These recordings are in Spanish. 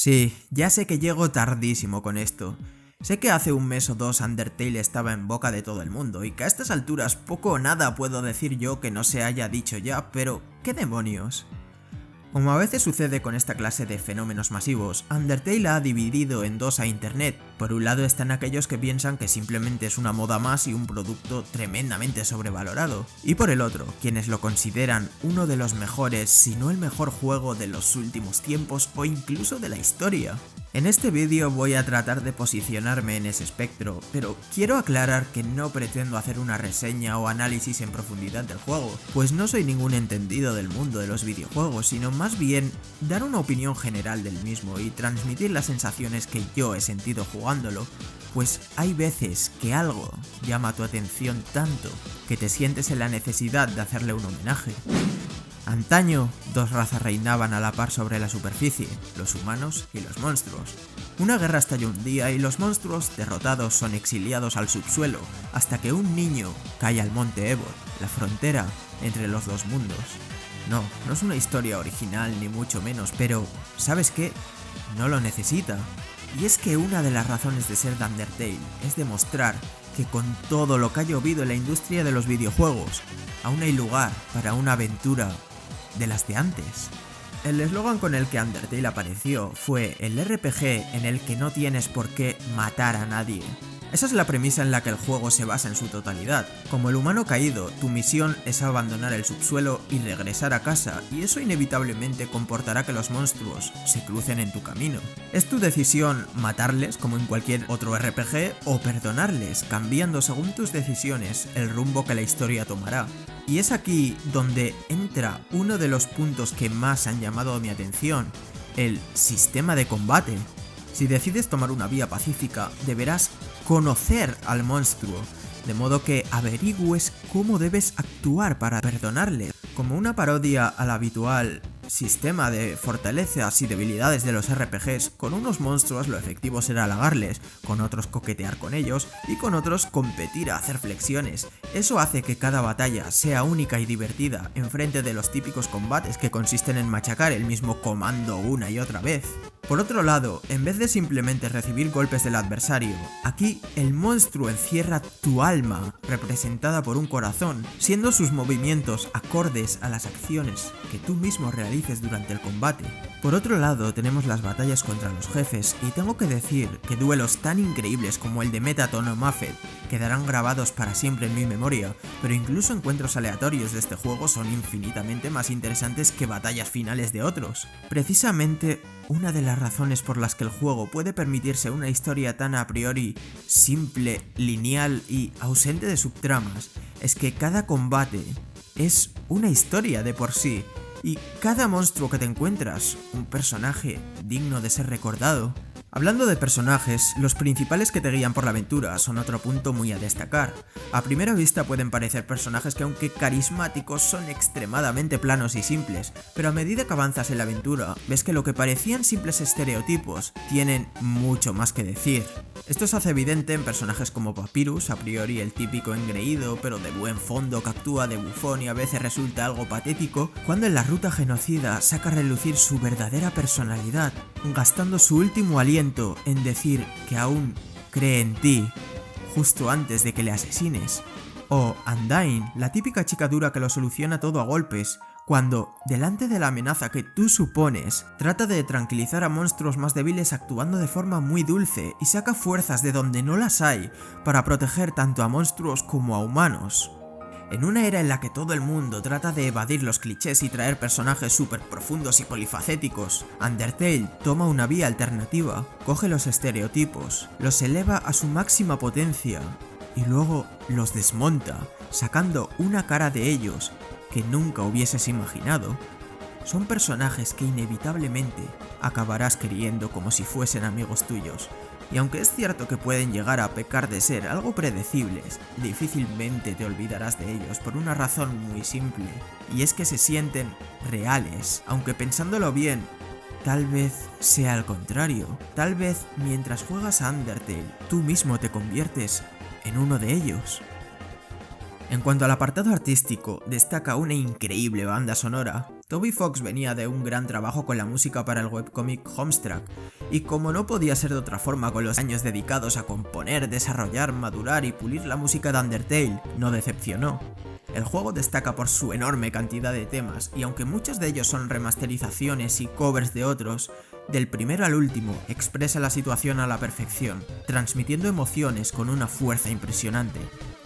Sí, ya sé que llego tardísimo con esto. Sé que hace un mes o dos Undertale estaba en boca de todo el mundo y que a estas alturas poco o nada puedo decir yo que no se haya dicho ya, pero ¿qué demonios? Como a veces sucede con esta clase de fenómenos masivos, Undertale ha dividido en dos a internet. Por un lado están aquellos que piensan que simplemente es una moda más y un producto tremendamente sobrevalorado, y por el otro, quienes lo consideran uno de los mejores, si no el mejor juego de los últimos tiempos o incluso de la historia. En este vídeo voy a tratar de posicionarme en ese espectro, pero quiero aclarar que no pretendo hacer una reseña o análisis en profundidad del juego, pues no soy ningún entendido del mundo de los videojuegos, sino más bien dar una opinión general del mismo y transmitir las sensaciones que yo he sentido jugándolo, pues hay veces que algo llama tu atención tanto que te sientes en la necesidad de hacerle un homenaje. Antaño, dos razas reinaban a la par sobre la superficie, los humanos y los monstruos. Una guerra estalló un día y los monstruos, derrotados, son exiliados al subsuelo, hasta que un niño cae al monte Ebor, la frontera entre los dos mundos. No es una historia original ni mucho menos, pero ¿sabes qué? No lo necesita. Y es que una de las razones de ser de Undertale es demostrar que con todo lo que ha llovido en la industria de los videojuegos, aún hay lugar para una aventura de las de antes. El eslogan con el que Undertale apareció fue el RPG en el que no tienes por qué matar a nadie. Esa es la premisa en la que el juego se basa en su totalidad. Como el humano caído, tu misión es abandonar el subsuelo y regresar a casa, y eso inevitablemente comportará que los monstruos se crucen en tu camino. Es tu decisión matarles, como en cualquier otro RPG, o perdonarles, cambiando según tus decisiones el rumbo que la historia tomará. Y es aquí donde entra uno de los puntos que más han llamado mi atención, el sistema de combate. Si decides tomar una vía pacífica, deberás conocer al monstruo, de modo que averigües cómo debes actuar para perdonarle. Como una parodia al habitual sistema de fortalezas y debilidades de los RPGs, con unos monstruos lo efectivo será halagarles, con otros coquetear con ellos y con otros competir a hacer flexiones. Eso hace que cada batalla sea única y divertida, enfrente de los típicos combates que consisten en machacar el mismo comando una y otra vez. Por otro lado, en vez de simplemente recibir golpes del adversario, aquí el monstruo encierra tu alma, representada por un corazón, siendo sus movimientos acordes a las acciones que tú mismo realices durante el combate. Por otro lado, tenemos las batallas contra los jefes, y tengo que decir que duelos tan increíbles como el de Metaton o Muffet quedarán grabados para siempre en mi memoria, pero incluso encuentros aleatorios de este juego son infinitamente más interesantes que batallas finales de otros. Precisamente, una de las razones por las que el juego puede permitirse una historia tan a priori simple, lineal y ausente de subtramas es que cada combate es una historia de por sí, y cada monstruo que te encuentras, un personaje digno de ser recordado. Hablando de personajes, los principales que te guían por la aventura son otro punto muy a destacar. A primera vista pueden parecer personajes que, aunque carismáticos, son extremadamente planos y simples, pero a medida que avanzas en la aventura, ves que lo que parecían simples estereotipos tienen mucho más que decir. Esto se hace evidente en personajes como Papyrus, a priori el típico engreído pero de buen fondo que actúa de bufón y a veces resulta algo patético, cuando en la ruta genocida saca a relucir su verdadera personalidad, gastando su último aliento en decir que aún cree en ti, justo antes de que le asesines. O Undyne, la típica chica dura que lo soluciona todo a golpes, cuando, delante de la amenaza que tú supones, trata de tranquilizar a monstruos más débiles actuando de forma muy dulce y saca fuerzas de donde no las hay para proteger tanto a monstruos como a humanos. En una era en la que todo el mundo trata de evadir los clichés y traer personajes súper profundos y polifacéticos, Undertale toma una vía alternativa, coge los estereotipos, los eleva a su máxima potencia y luego los desmonta, sacando una cara de ellos que nunca hubieses imaginado. Son personajes que inevitablemente acabarás queriendo como si fuesen amigos tuyos, y aunque es cierto que pueden llegar a pecar de ser algo predecibles, difícilmente te olvidarás de ellos por una razón muy simple, y es que se sienten reales, aunque pensándolo bien, tal vez sea al contrario. Tal vez mientras juegas a Undertale, tú mismo te conviertes en uno de ellos. En cuanto al apartado artístico, destaca una increíble banda sonora. Toby Fox venía de un gran trabajo con la música para el webcómic Homestuck, y como no podía ser de otra forma con los años dedicados a componer, desarrollar, madurar y pulir la música de Undertale, no decepcionó. El juego destaca por su enorme cantidad de temas, y aunque muchos de ellos son remasterizaciones y covers de otros, del primero al último expresa la situación a la perfección, transmitiendo emociones con una fuerza impresionante,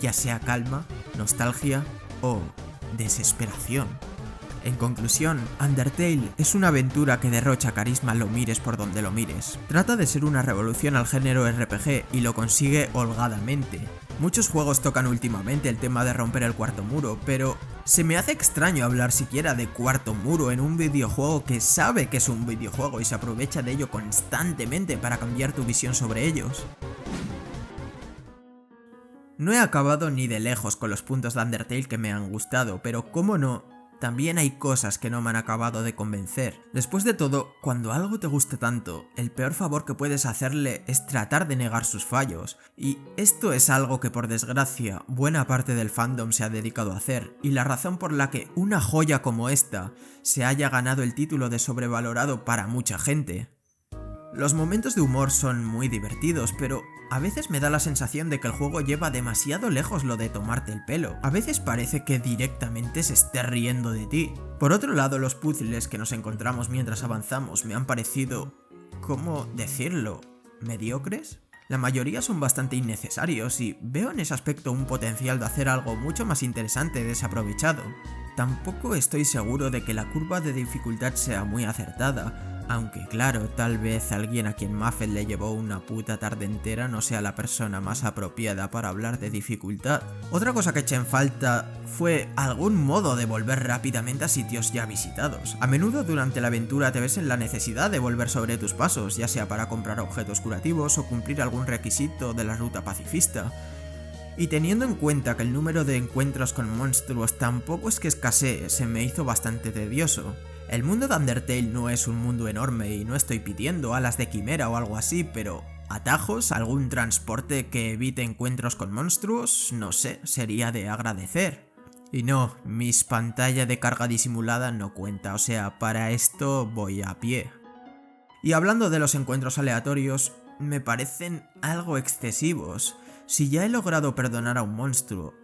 ya sea calma, nostalgia o desesperación. En conclusión, Undertale es una aventura que derrocha carisma lo mires por donde lo mires. Trata de ser una revolución al género RPG y lo consigue holgadamente. Muchos juegos tocan últimamente el tema de romper el cuarto muro, pero se me hace extraño hablar siquiera de cuarto muro en un videojuego que sabe que es un videojuego y se aprovecha de ello constantemente para cambiar tu visión sobre ellos. No he acabado ni de lejos con los puntos de Undertale que me han gustado, pero cómo no, también hay cosas que no me han acabado de convencer. Después de todo, cuando algo te gusta tanto, el peor favor que puedes hacerle es tratar de negar sus fallos, y esto es algo que por desgracia buena parte del fandom se ha dedicado a hacer, y la razón por la que una joya como esta se haya ganado el título de sobrevalorado para mucha gente. Los momentos de humor son muy divertidos, pero a veces me da la sensación de que el juego lleva demasiado lejos lo de tomarte el pelo. A veces parece que directamente se esté riendo de ti. Por otro lado, los puzzles que nos encontramos mientras avanzamos me han parecido, ¿cómo decirlo?, mediocres. La mayoría son bastante innecesarios y veo en ese aspecto un potencial de hacer algo mucho más interesante desaprovechado. Tampoco estoy seguro de que la curva de dificultad sea muy acertada, aunque claro, tal vez alguien a quien Muffet le llevó una puta tarde entera no sea la persona más apropiada para hablar de dificultad. Otra cosa que eché en falta fue algún modo de volver rápidamente a sitios ya visitados. A menudo durante la aventura te ves en la necesidad de volver sobre tus pasos, ya sea para comprar objetos curativos o cumplir algún requisito de la ruta pacifista. Y teniendo en cuenta que el número de encuentros con monstruos tampoco es que escasee, se me hizo bastante tedioso. El mundo de Undertale no es un mundo enorme y no estoy pidiendo alas de quimera o algo así, pero atajos, algún transporte que evite encuentros con monstruos, no sé, sería de agradecer. Y no, mis pantalla de carga disimulada no cuenta, o sea, para esto voy a pie. Y hablando de los encuentros aleatorios, me parecen algo excesivos. Si ya he logrado perdonar a un monstruo,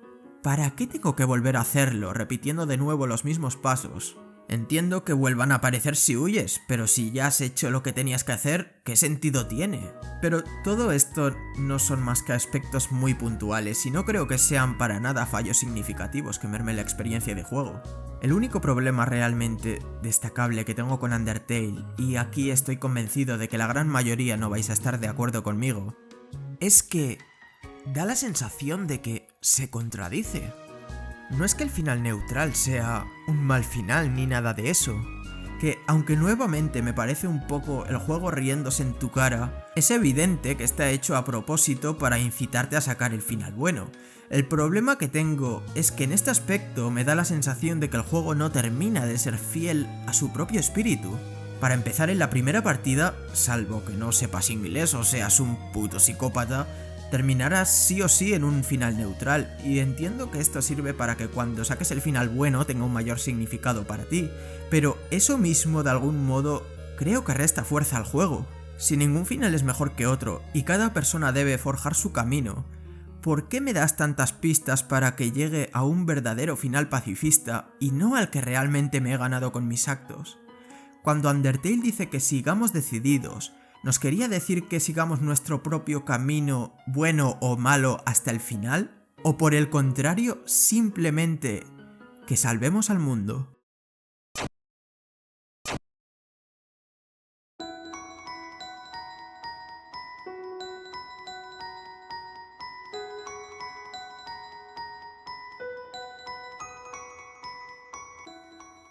¿para qué tengo que volver a hacerlo repitiendo de nuevo los mismos pasos? Entiendo que vuelvan a aparecer si huyes, pero si ya has hecho lo que tenías que hacer, ¿qué sentido tiene? Pero todo esto no son más que aspectos muy puntuales y no creo que sean para nada fallos significativos que mermen la experiencia de juego. El único problema realmente destacable que tengo con Undertale, y aquí estoy convencido de que la gran mayoría no vais a estar de acuerdo conmigo, es que da la sensación de que se contradice. No es que el final neutral sea un mal final ni nada de eso, que aunque nuevamente me parece un poco el juego riéndose en tu cara, es evidente que está hecho a propósito para incitarte a sacar el final bueno. El problema que tengo es que en este aspecto me da la sensación de que el juego no termina de ser fiel a su propio espíritu. Para empezar, en la primera partida, salvo que no sepas inglés o seas un puto psicópata, terminarás sí o sí en un final neutral, y entiendo que esto sirve para que cuando saques el final bueno tenga un mayor significado para ti, pero eso mismo de algún modo creo que resta fuerza al juego. Si ningún final es mejor que otro, y cada persona debe forjar su camino, ¿por qué me das tantas pistas para que llegue a un verdadero final pacifista y no al que realmente me he ganado con mis actos? Cuando Undertale dice que sigamos decididos, ¿nos quería decir que sigamos nuestro propio camino, bueno o malo, hasta el final? ¿O por el contrario, simplemente que salvemos al mundo?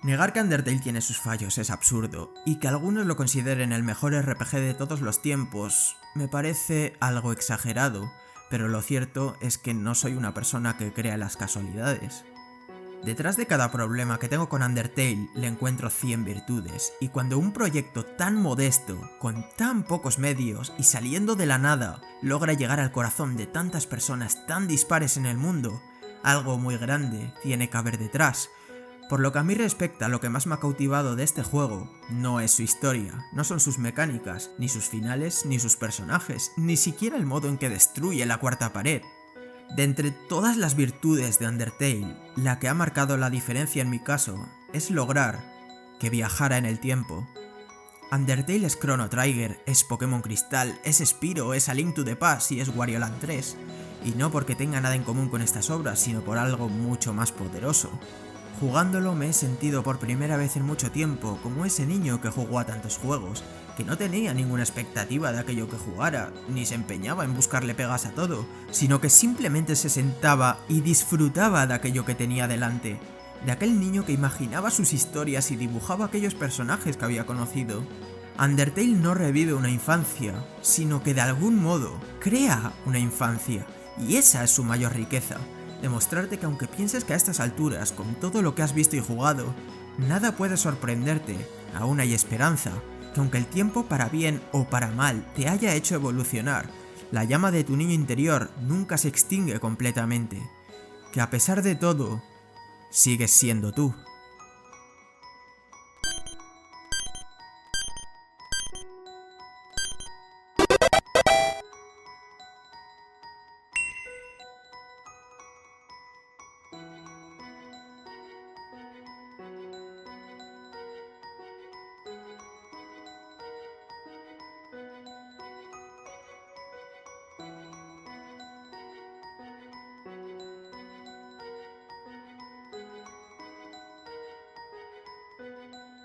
Negar que Undertale tiene sus fallos es absurdo, y que algunos lo consideren el mejor RPG de todos los tiempos me parece algo exagerado, pero lo cierto es que no soy una persona que crea en las casualidades. Detrás de cada problema que tengo con Undertale le encuentro 100 virtudes, y cuando un proyecto tan modesto, con tan pocos medios y saliendo de la nada, logra llegar al corazón de tantas personas tan dispares en el mundo, Algo muy grande tiene que haber detrás. Por lo que a mí respecta, lo que más me ha cautivado de este juego no es su historia, no son sus mecánicas, ni sus finales, ni sus personajes, ni siquiera el modo en que destruye la cuarta pared. De entre todas las virtudes de Undertale, la que ha marcado la diferencia en mi caso es lograr que viajara en el tiempo. Undertale es Chrono Trigger, es Pokémon Cristal, es Spyro, es A Link to the Past y es Wario Land 3, y no porque tenga nada en común con estas obras, sino por algo mucho más poderoso. Jugándolo me he sentido por primera vez en mucho tiempo como ese niño que jugó a tantos juegos, que no tenía ninguna expectativa de aquello que jugara, ni se empeñaba en buscarle pegas a todo, sino que simplemente se sentaba y disfrutaba de aquello que tenía delante, de aquel niño que imaginaba sus historias y dibujaba aquellos personajes que había conocido. Undertale no revive una infancia, sino que de algún modo crea una infancia, y esa es su mayor riqueza. Demostrarte que aunque pienses que a estas alturas, con todo lo que has visto y jugado, nada puede sorprenderte, aún hay esperanza, que aunque el tiempo para bien o para mal te haya hecho evolucionar, la llama de tu niño interior nunca se extingue completamente, que a pesar de todo, sigues siendo tú.